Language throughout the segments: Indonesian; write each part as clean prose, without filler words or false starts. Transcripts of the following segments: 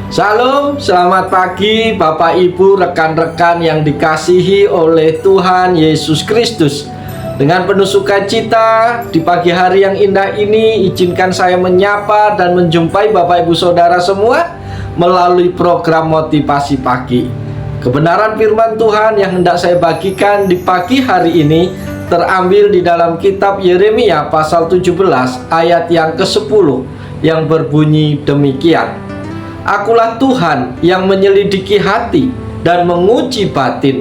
Salam, selamat pagi Bapak Ibu, rekan-rekan yang dikasihi oleh Tuhan Yesus Kristus. Dengan penuh sukacita di pagi hari yang indah ini, izinkan saya menyapa dan menjumpai Bapak Ibu Saudara semua melalui program Motivasi Pagi. Kebenaran firman Tuhan yang hendak saya bagikan di pagi hari ini terambil di dalam kitab Yeremia pasal 17 ayat yang ke-10 yang berbunyi demikian. Akulah Tuhan yang menyelidiki hati dan menguji batin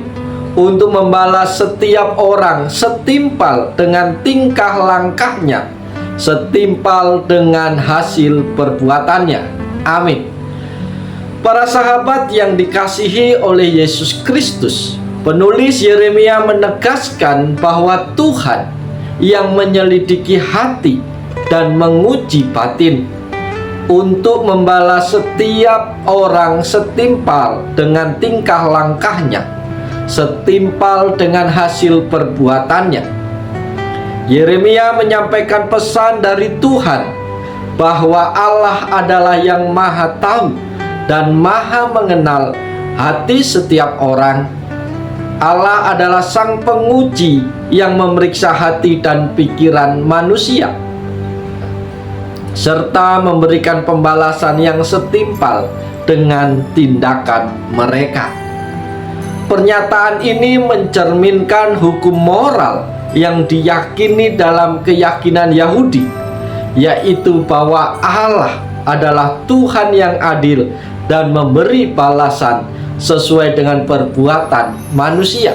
untuk membalas setiap orang setimpal dengan tingkah langkahnya, setimpal dengan hasil perbuatannya. Amin. Para sahabat yang dikasihi oleh Yesus Kristus, penulis Yeremia menegaskan bahwa Tuhan yang menyelidiki hati dan menguji batin untuk membalas setiap orang setimpal dengan tingkah langkahnya, setimpal dengan hasil perbuatannya. Yeremia menyampaikan pesan dari Tuhan bahwa Allah adalah yang Maha Tahu dan Maha Mengenal hati setiap orang. Allah adalah Sang Penguji yang memeriksa hati dan pikiran manusia, serta memberikan pembalasan yang setimpal dengan tindakan mereka. Pernyataan ini mencerminkan hukum moral yang diyakini dalam keyakinan Yahudi, yaitu bahwa Allah adalah Tuhan yang adil dan memberi balasan sesuai dengan perbuatan manusia.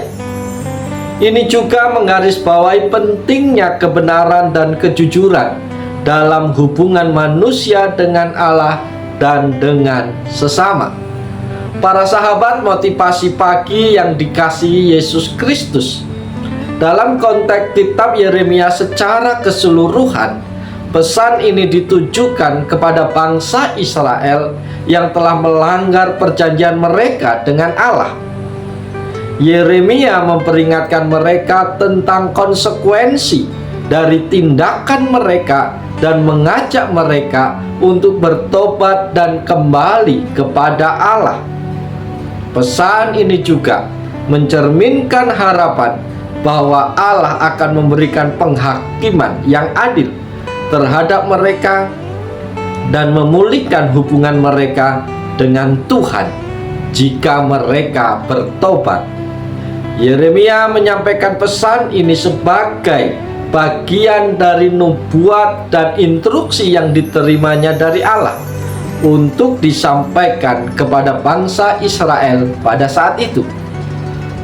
Ini juga menggarisbawahi pentingnya kebenaran dan kejujuran dalam hubungan manusia dengan Allah dan dengan sesama. Para sahabat Motivasi Pagi yang dikasihi Yesus Kristus, dalam konteks kitab Yeremia secara keseluruhan, pesan ini ditujukan kepada bangsa Israel yang telah melanggar perjanjian mereka dengan Allah. Yeremia memperingatkan mereka tentang konsekuensi dari tindakan mereka dan mengajak mereka untuk bertobat dan kembali kepada Allah. Pesan ini juga mencerminkan harapan bahwa Allah akan memberikan penghakiman yang adil terhadap mereka dan memulihkan hubungan mereka dengan Tuhan jika mereka bertobat. Yeremia menyampaikan pesan ini sebagai bagian dari nubuat dan instruksi yang diterimanya dari Allah untuk disampaikan kepada bangsa Israel pada saat itu.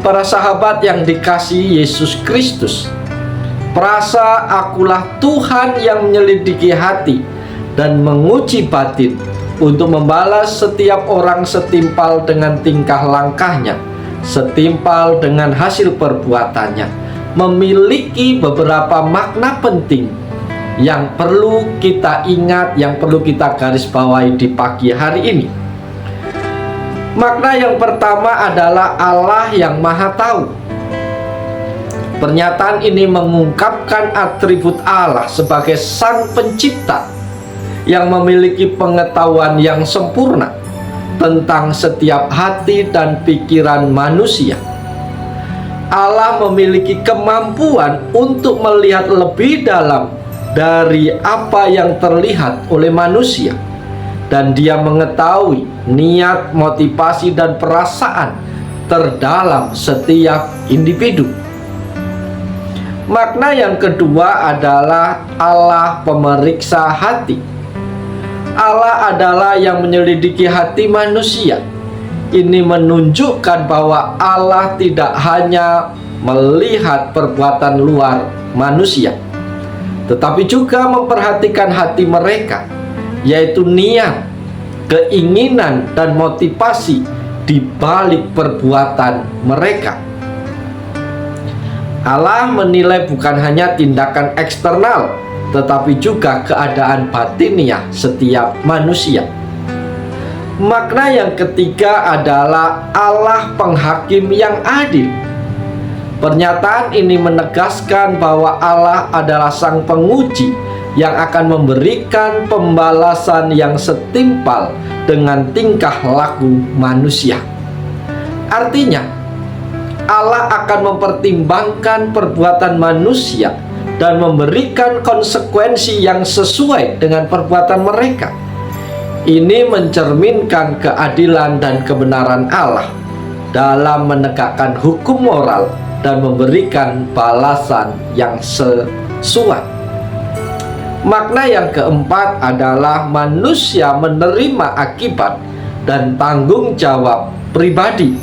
Para sahabat yang dikasihi Yesus Kristus, perasa akulah Tuhan yang menyelidiki hati dan menguji batin untuk membalas setiap orang setimpal dengan tingkah langkahnya, setimpal dengan hasil perbuatannya, memiliki beberapa makna penting yang perlu kita ingat, yang perlu kita garis bawahi di pagi hari ini. Makna yang pertama adalah Allah yang Maha Tahu. Pernyataan ini mengungkapkan atribut Allah sebagai Sang Pencipta yang memiliki pengetahuan yang sempurna tentang setiap hati dan pikiran manusia. Allah memiliki kemampuan untuk melihat lebih dalam dari apa yang terlihat oleh manusia, dan Dia mengetahui niat, motivasi, dan perasaan terdalam setiap individu. Makna yang kedua adalah Allah pemeriksa hati. Allah adalah yang menyelidiki hati manusia. Ini menunjukkan bahwa Allah tidak hanya melihat perbuatan luar manusia, tetapi juga memperhatikan hati mereka, yaitu niat, keinginan, dan motivasi di balik perbuatan mereka. Allah menilai bukan hanya tindakan eksternal, tetapi juga keadaan batiniah setiap manusia. Makna yang ketiga adalah Allah penghakim yang adil. Pernyataan ini menegaskan bahwa Allah adalah Sang Penguji yang akan memberikan pembalasan yang setimpal dengan tingkah laku manusia. Artinya, Allah akan mempertimbangkan perbuatan manusia dan memberikan konsekuensi yang sesuai dengan perbuatan mereka. Ini mencerminkan keadilan dan kebenaran Allah dalam menegakkan hukum moral dan memberikan balasan yang sesuai. Makna yang keempat adalah manusia menerima akibat dan tanggung jawab pribadi.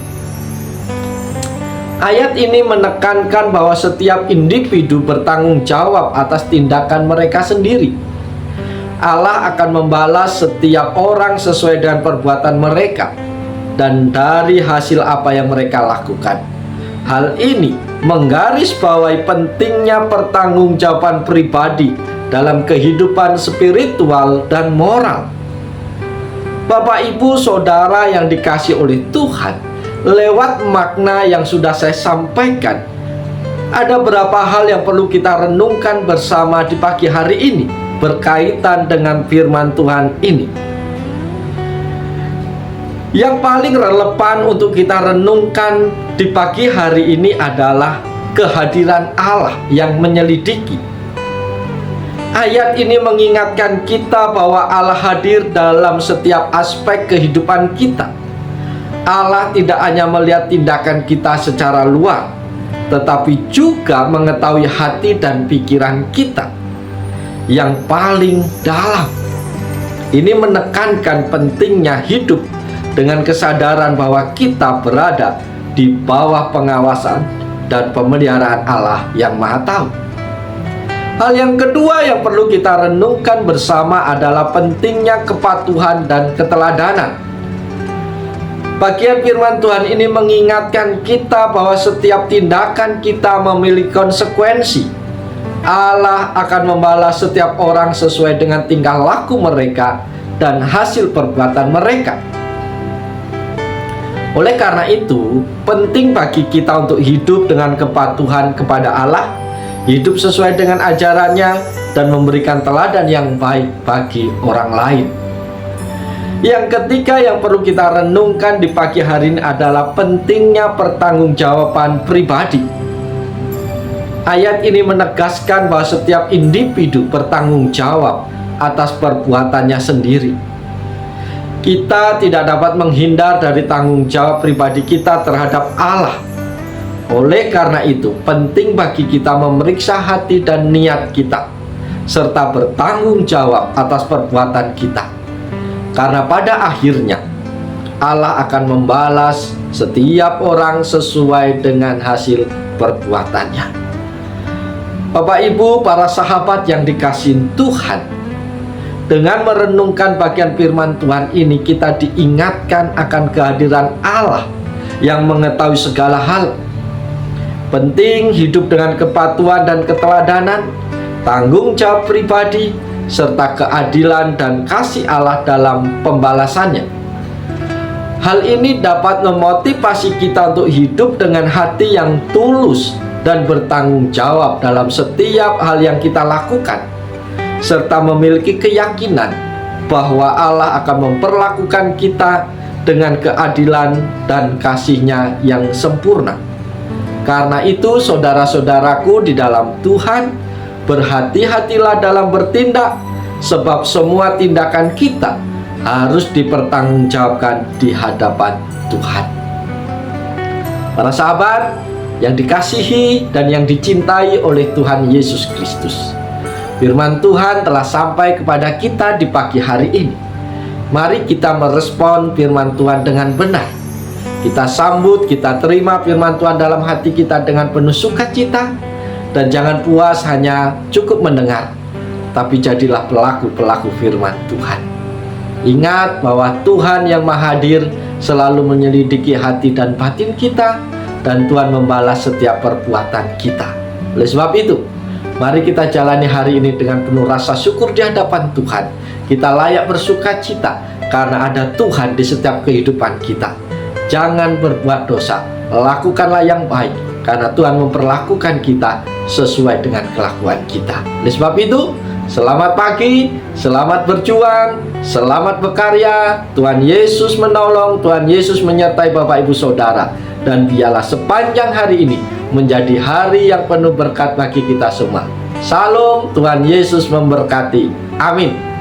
Ayat ini menekankan bahwa setiap individu bertanggung jawab atas tindakan mereka sendiri. Allah akan membalas setiap orang sesuai dengan perbuatan mereka dan dari hasil apa yang mereka lakukan. Hal ini menggarisbawahi pentingnya pertanggungjawaban pribadi dalam kehidupan spiritual dan moral. Bapak, Ibu, Saudara yang dikasihi oleh Tuhan, lewat makna yang sudah saya sampaikan, ada beberapa hal yang perlu kita renungkan bersama di pagi hari ini berkaitan dengan firman Tuhan ini. Yang paling relevan untuk kita renungkan di pagi hari ini adalah kehadiran Allah yang menyelidiki. Ayat ini mengingatkan kita bahwa Allah hadir dalam setiap aspek kehidupan kita. Allah tidak hanya melihat tindakan kita secara luar, tetapi juga mengetahui hati dan pikiran kita yang paling dalam. Ini menekankan pentingnya hidup dengan kesadaran bahwa kita berada di bawah pengawasan dan pemeliharaan Allah yang Maha Tahu. Hal yang kedua yang perlu kita renungkan bersama adalah pentingnya kepatuhan dan keteladanan. Bagian firman Tuhan ini mengingatkan kita bahwa setiap tindakan kita memiliki konsekuensi. Allah akan membalas setiap orang sesuai dengan tingkah laku mereka dan hasil perbuatan mereka. Oleh karena itu, penting bagi kita untuk hidup dengan kepatuhan kepada Allah, hidup sesuai dengan ajarannya, dan memberikan teladan yang baik bagi orang lain. Yang ketiga yang perlu kita renungkan di pagi hari ini adalah pentingnya pertanggungjawaban pribadi. Ayat ini menegaskan bahwa setiap individu bertanggung jawab atas perbuatannya sendiri. Kita tidak dapat menghindar dari tanggung jawab pribadi kita terhadap Allah. Oleh karena itu, penting bagi kita memeriksa hati dan niat kita, serta bertanggung jawab atas perbuatan kita. Karena pada akhirnya, Allah akan membalas setiap orang sesuai dengan hasil perbuatannya. Bapak, Ibu, para sahabat yang dikasihi Tuhan, dengan merenungkan bagian firman Tuhan ini, kita diingatkan akan kehadiran Allah yang mengetahui segala hal. Penting hidup dengan kepatuhan dan keteladanan, tanggung jawab pribadi, serta keadilan dan kasih Allah dalam pembalasannya. Hal ini dapat memotivasi kita untuk hidup dengan hati yang tulus dan bertanggung jawab dalam setiap hal yang kita lakukan, serta memiliki keyakinan bahwa Allah akan memperlakukan kita dengan keadilan dan kasih-Nya yang sempurna. Karena itu, saudara-saudaraku di dalam Tuhan, berhati-hatilah dalam bertindak, sebab semua tindakan kita harus dipertanggungjawabkan di hadapan Tuhan. Para sahabat yang dikasihi dan yang dicintai oleh Tuhan Yesus Kristus, firman Tuhan telah sampai kepada kita di pagi hari ini. Mari kita merespon firman Tuhan dengan benar. Kita sambut, kita terima firman Tuhan dalam hati kita dengan penuh sukacita. Dan jangan puas hanya cukup mendengar, tapi jadilah pelaku-pelaku firman Tuhan. Ingat bahwa Tuhan yang Maha Hadir selalu menyelidiki hati dan batin kita, dan Tuhan membalas setiap perbuatan kita. Oleh sebab itu, mari kita jalani hari ini dengan penuh rasa syukur di hadapan Tuhan. Kita layak bersukacita karena ada Tuhan di setiap kehidupan kita. Jangan berbuat dosa, lakukanlah yang baik, karena Tuhan memperlakukan kita sesuai dengan kelakuan kita. Oleh sebab itu, Selamat pagi, selamat berjuang, selamat berkarya. Tuhan Yesus menolong, Tuhan Yesus menyertai Bapak Ibu Saudara. Dan biarlah sepanjang hari ini menjadi hari yang penuh berkat bagi kita semua. Salam, Tuhan Yesus memberkati. Amin.